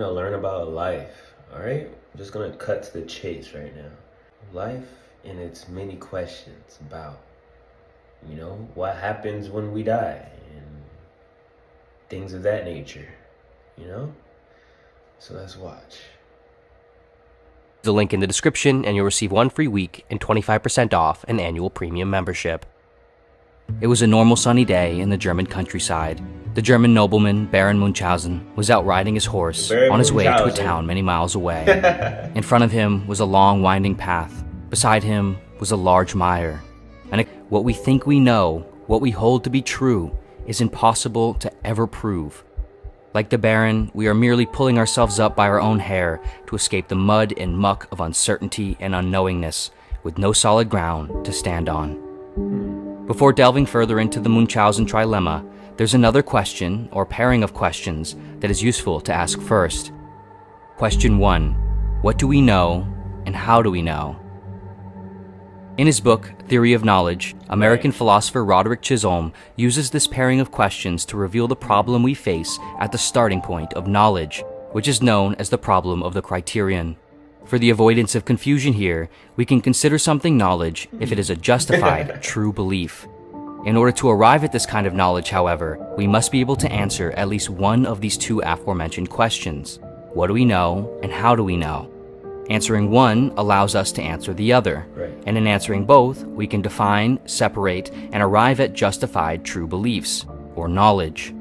to learn about life, all right? I'm just going to cut to the chase right now. Life and its many questions about, what happens when we die and things of that nature, So let's watch. The link in the description and you'll receive 1 free week and 25% off an annual premium membership. It was a normal sunny day in the German countryside. The German nobleman, Baron Munchausen, was out riding his horse on his way to a town many miles away. In front of him was a long winding path. Beside him was a large mire. And what we think we know, what we hold to be true, is impossible to ever prove. Like the Baron, we are merely pulling ourselves up by our own hair to escape the mud and muck of uncertainty and unknowingness, with no solid ground to stand on. Before delving further into the Munchausen trilemma, there's another question, or pairing of questions, that is useful to ask first. Question 1. What do we know, and how do we know? In his book, Theory of Knowledge, American philosopher Roderick Chisholm uses this pairing of questions to reveal the problem we face at the starting point of knowledge, which is known as the problem of the criterion. For the avoidance of confusion here, we can consider something knowledge if it is a justified, true belief. In order to arrive at this kind of knowledge, however, we must be able to answer at least one of these two aforementioned questions. What do we know, and how do we know? Answering one allows us to answer the other, and in answering both, we can define, separate, and arrive at justified true beliefs, or knowledge.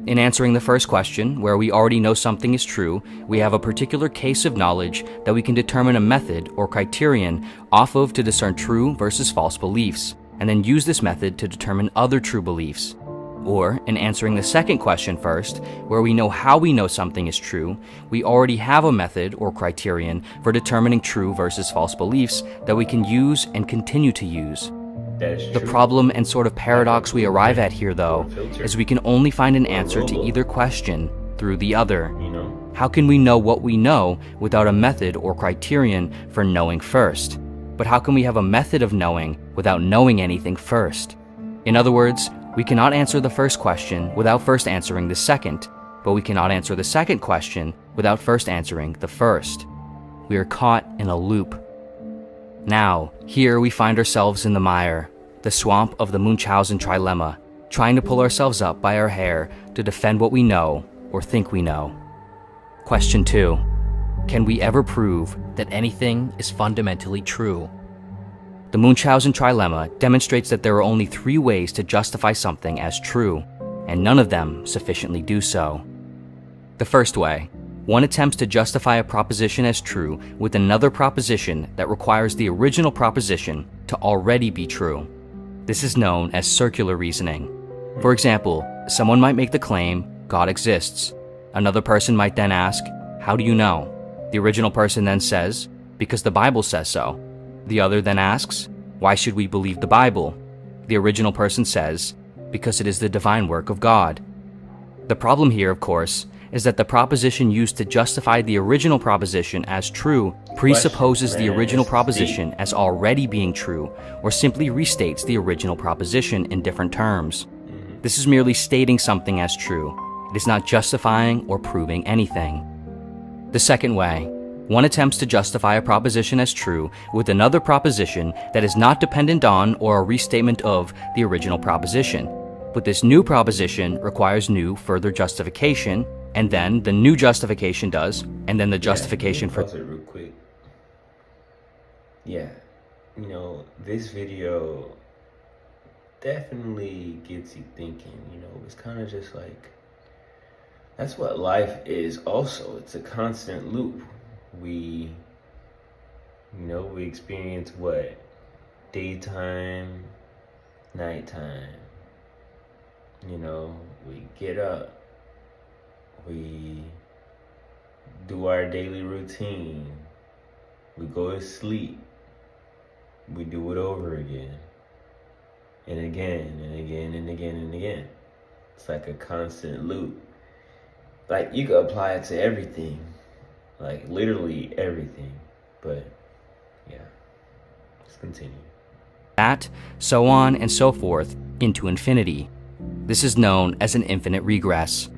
In answering the first question, where we already know something is true, we have a particular case of knowledge that we can determine a method or criterion off of to discern true versus false beliefs, and then use this method to determine other true beliefs. Or, in answering the second question first, where we know how we know something is true, we already have a method or criterion for determining true versus false beliefs that we can use and continue to use. The problem and sort of paradox we arrive at here, though, is we can only find an answer to either question through the other. How can we know what we know without a method or criterion for knowing first? But how can we have a method of knowing without knowing anything first? In other words, we cannot answer the first question without first answering the second, but we cannot answer the second question without first answering the first. We are caught in a loop. Now, here we find ourselves in the mire, the swamp of the Munchausen trilemma, trying to pull ourselves up by our hair to defend what we know or think we know. Question 2. Can we ever prove that anything is fundamentally true? The Munchausen trilemma demonstrates that there are only 3 ways to justify something as true, and none of them sufficiently do so. The first way. One attempts to justify a proposition as true with another proposition that requires the original proposition to already be true. This is known as circular reasoning. For example, someone might make the claim, God exists. Another person might then ask, how do you know? The original person then says, because the Bible says so. The other then asks, why should we believe the Bible? The original person says, because it is the divine work of God. The problem here, of course, is that the proposition used to justify the original proposition as true presupposes the original proposition as already being true, or simply restates the original proposition in different terms. This is merely stating something as true. It is not justifying or proving anything. The second way. One attempts to justify a proposition as true with another proposition that is not dependent on or a restatement of the original proposition. But this new proposition requires new further justification, and then the new justification does, and then the justification for... Pause it real quick. Yeah, this video definitely gets you thinking, it's kind of just like, that's what life is also. It's a constant loop. We experience what? Daytime, nighttime. We get up. We do our daily routine. We go to sleep. We do it over again. And again, and again, and again, and again. It's like a constant loop. Like, you could apply it to everything. Like, literally everything. But, yeah. Let's continue. That, so on and so forth, into infinity. This is known as an infinite regress.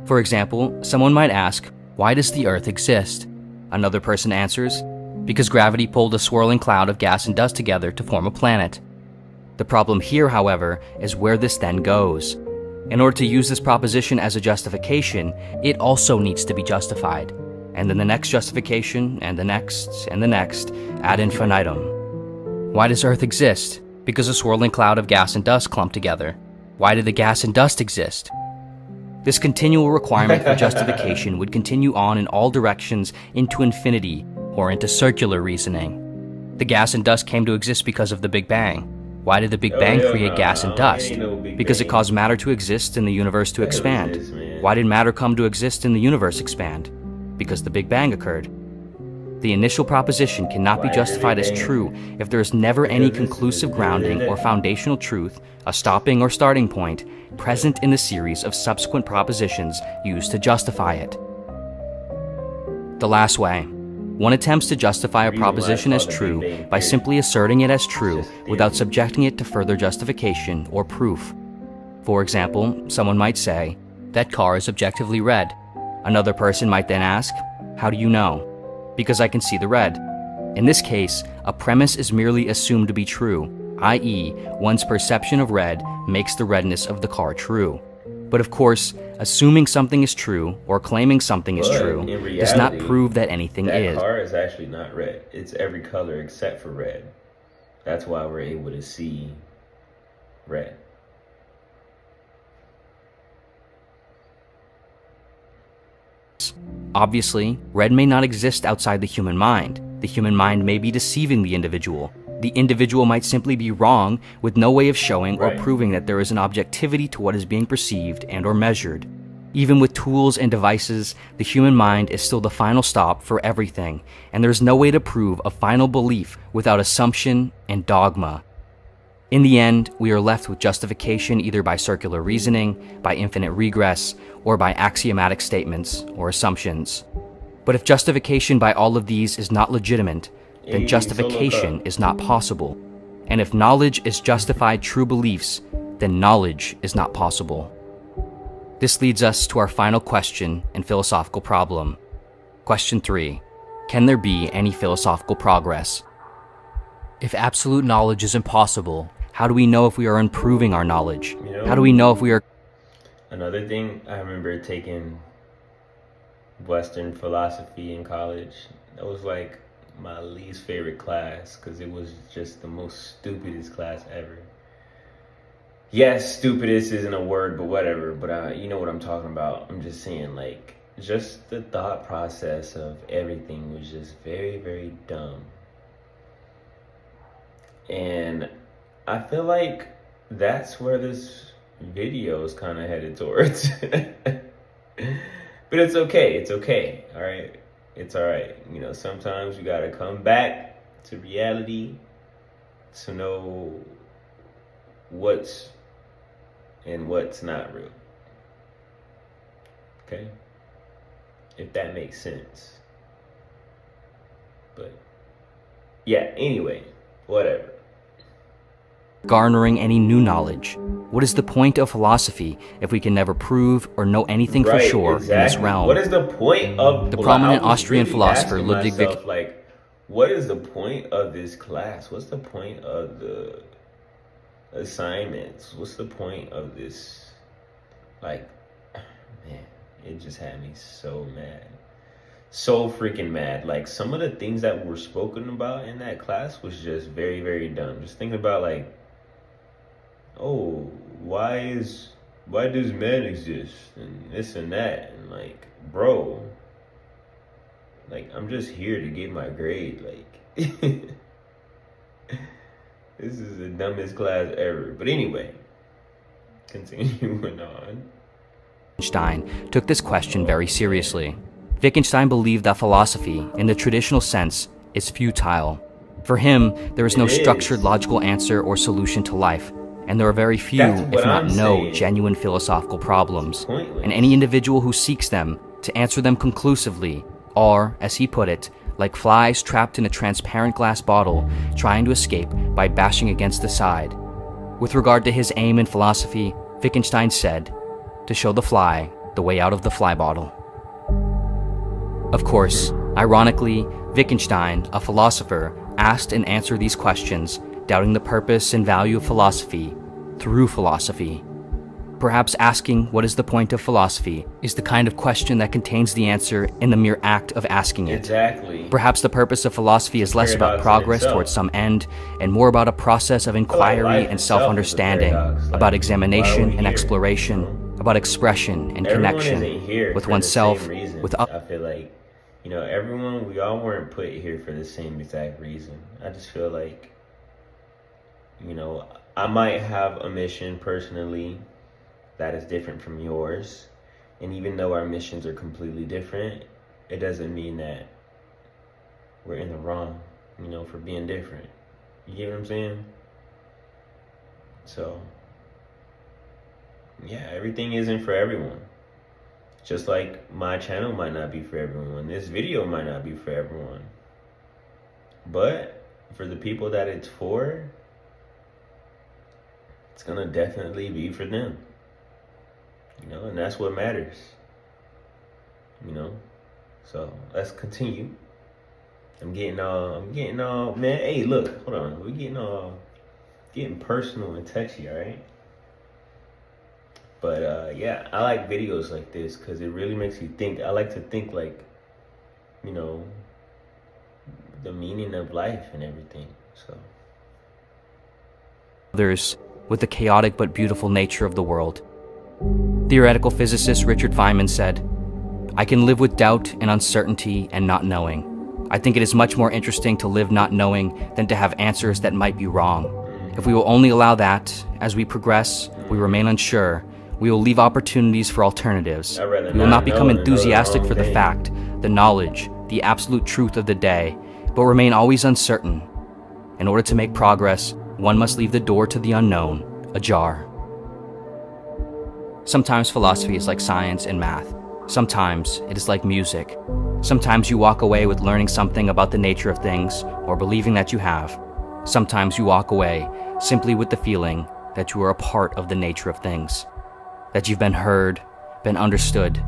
For example, someone might ask, Why does the Earth exist? Another person answers, because gravity pulled a swirling cloud of gas and dust together to form a planet. The problem here, however, is where this then goes. In order to use this proposition as a justification, it also needs to be justified. And then the next justification, and the next, ad infinitum. Why does Earth exist? Because a swirling cloud of gas and dust clumped together. Why did the gas and dust exist? This continual requirement for justification would continue on in all directions into infinity or into circular reasoning. The gas and dust came to exist because of the Big Bang. Why did the Big Bang create gas and dust? Because it caused matter to exist and the universe to expand. Why did matter come to exist and the universe expand? Because the Big Bang occurred. The initial proposition cannot be justified as true if there is never any conclusive grounding or foundational truth, a stopping or starting point, present in the series of subsequent propositions used to justify it. The last way. One attempts to justify a proposition as true by simply asserting it as true without subjecting it to further justification or proof. For example, someone might say, "That car is objectively red." Another person might then ask, "How do you know?" "Because I can see the red." In this case, a premise is merely assumed to be true, i.e., one's perception of red makes the redness of the car true. But of course, assuming something is true or claiming something is true does not prove that anything is. That car is actually not red. It's every color except for red. That's why we're able to see red. Obviously, red may not exist outside the human mind. The human mind may be deceiving the individual. The individual might simply be wrong with no way of showing or proving that there is an objectivity to what is being perceived and or measured. Even with tools and devices, the human mind is still the final stop for everything, and there is no way to prove a final belief without assumption and dogma. In the end, we are left with justification either by circular reasoning, by infinite regress, or by axiomatic statements or assumptions. But if justification by all of these is not legitimate, then justification is not possible. And if knowledge is justified true beliefs, then knowledge is not possible. This leads us to our final question and philosophical problem. Question 3. Can there be any philosophical progress? If absolute knowledge is impossible, how do we know if we are improving our knowledge? How do we know if we are... Another thing, I remember taking Western philosophy in college. That was like my least favorite class because it was just the most stupidest class ever. Yes, stupidest isn't a word, but whatever. But you know what I'm talking about. I'm just saying, like, just the thought process of everything was just very, very dumb. And I feel like that's where this video is kind of headed towards. But it's okay. It's okay. All right. It's all right. You know, sometimes you got to come back to reality to know what's and what's not real. Okay? If that makes sense. But yeah, anyway, whatever. Garnering any new knowledge. What is the point of philosophy if we can never prove or know anything for sure in this realm? What is the point of... The prominent Austrian philosopher Ludwig Wittgenstein... Like, what is the point of this class? What's the point of the assignments? What's the point of this? Like, man, it just had me so mad. So freaking mad. Like, some of the things that were spoken about in that class was just very, very dumb. Just thinking about, like, oh, why does man exist and this and that, and like, bro, like, I'm just here to get my grade. Like, this is the dumbest class ever. But anyway, continuing on. Wittgenstein took this question very seriously. Wittgenstein believed that philosophy, in the traditional sense, is futile. For him, there is no structured logical answer or solution to life, and there are very few, if not no, genuine philosophical problems. And any individual who seeks them, to answer them conclusively, are, as he put it, like flies trapped in a transparent glass bottle, trying to escape by bashing against the side. With regard to his aim in philosophy, Wittgenstein said, to show the fly the way out of the fly bottle. Of course, ironically, Wittgenstein, a philosopher, asked and answered these questions, doubting the purpose and value of philosophy through philosophy. Perhaps asking what is the point of philosophy is the kind of question that contains the answer in the mere act of asking it. Exactly. Perhaps the purpose of philosophy is less about progress towards some end and more about a process of inquiry and self-understanding, about examination and exploration, about expression and connection with oneself, with others. I feel like, everyone, we all weren't put here for the same exact reason. I just feel like, I might have a mission personally that is different from yours. And even though our missions are completely different, it doesn't mean that we're in the wrong, for being different. You get what I'm saying? So, yeah, everything isn't for everyone. Just like my channel might not be for everyone. This video might not be for everyone. But for the people that it's for, it's gonna definitely be for them. And that's what matters. So let's continue. I'm getting all, man, hey, look, hold on. We're getting personal and touchy, all right? But yeah, I like videos like this because it really makes you think. I like to think like, the meaning of life and everything, so. Others with the chaotic but beautiful nature of the world. Theoretical physicist Richard Feynman said, "I can live with doubt and uncertainty and not knowing. I think it is much more interesting to live not knowing than to have answers that might be wrong. If we will only allow that, as we progress, we remain unsure, we will leave opportunities for alternatives. We will not become enthusiastic for the fact, the knowledge, the absolute truth of the day, but remain always uncertain. In order to make progress, one must leave the door to the unknown ajar." Sometimes philosophy is like science and math. Sometimes it is like music. Sometimes you walk away with learning something about the nature of things or believing that you have. Sometimes you walk away simply with the feeling that you are a part of the nature of things, that you've been heard, been understood,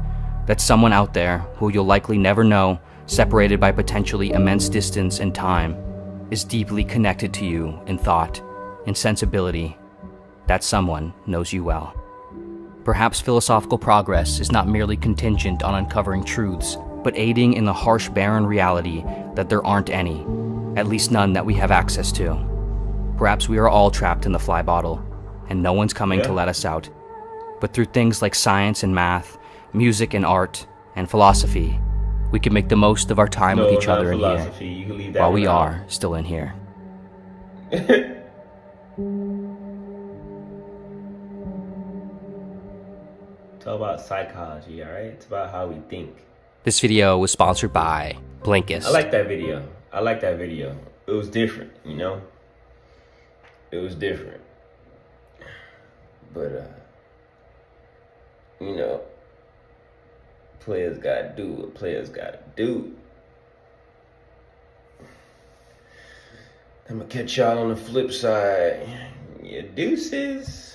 that someone out there who you'll likely never know, separated by potentially immense distance and time, is deeply connected to you in thought, in sensibility. That someone knows you well. Perhaps philosophical progress is not merely contingent on uncovering truths, but aiding in the harsh, barren reality that there aren't any, at least none that we have access to. Perhaps we are all trapped in the fly bottle, and no one's coming to let us out. But through things like science and math, music and art, and philosophy, we can make the most of our time with each other in here, while we are still in here. It's all about psychology, all right? It's about how we think. This video was sponsored by Blinkist. I like that video. It was different, It was different. But, players gotta do what players gotta do. I'm gonna catch y'all on the flip side. Yeah, deuces.